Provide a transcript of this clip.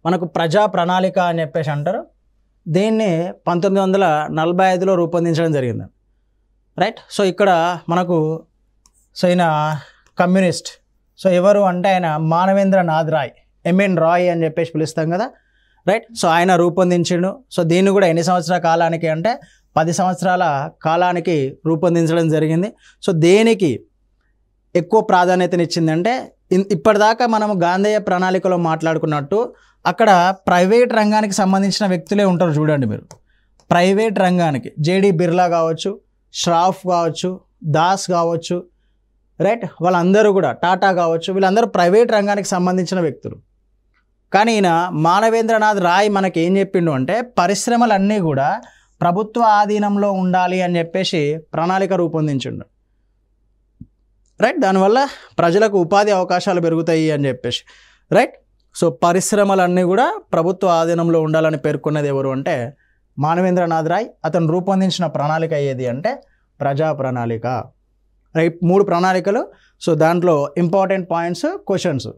మనకు ప్రజా ప్రణాళిక అని చెప్పేసి అంటారు. దీన్ని 1945లో రూపొందించడం జరిగింది, రైట్. సో ఇక్కడ మనకు ఈయన కమ్యూనిస్ట్. సో ఎవరు అంటే ఆయన మానవేంద్రనాథ్ రాయ్, ఎంఎన్ రాయ్ అని చెప్పేసి పిలుస్తాం కదా, రైట్. సో ఆయన రూపొందించిండు. సో దీన్ని కూడా ఎన్ని సంవత్సరాల కాలానికి అంటే 10 సంవత్సరాల కాలానికి రూపొందించడం జరిగింది. సో దేనికి ఎక్కువ ప్రాధాన్యతనిచ్చిందంటే ఇప్పటిదాకా మనము గాంధేయ ప్రణాళికలో మాట్లాడుకున్నట్టు అక్కడ ప్రైవేట్ రంగానికి సంబంధించిన వ్యక్తులే ఉంటారు. చూడండి మీరు, ప్రైవేట్ రంగానికి జేడి బిర్లా కావచ్చు, ష్రాఫ్ కావచ్చు, దాస్ కావచ్చు, రైట్, వాళ్ళందరూ కూడా టాటా కావచ్చు, వీళ్ళందరూ ప్రైవేట్ రంగానికి సంబంధించిన వ్యక్తులు. కానీ ఈయన మానవేంద్రనాథ్ రాయ్ మనకి ఏం చెప్పిండు అంటే పరిశ్రమలన్నీ కూడా ప్రభుత్వ ఆధీనంలో ఉండాలి అని చెప్పేసి ప్రణాళిక రూపొందించిండు, రైట్. దానివల్ల ప్రజలకు ఉపాధి అవకాశాలు పెరుగుతాయి అని చెప్పేసి, రైట్. సో పరిశ్రమలన్నీ కూడా ప్రభుత్వ ఆధీనంలో ఉండాలని పేర్కొన్నది ఎవరు అంటే మానవేంద్రనాథ్ రాయ్. అతను రూపొందించిన ప్రణాళిక ఏది అంటే ప్రజా ప్రణాళిక, రైట్. 3 ప్రణాళికలు. సో దాంట్లో ఇంపార్టెంట్ పాయింట్స్, క్వశ్చన్స్.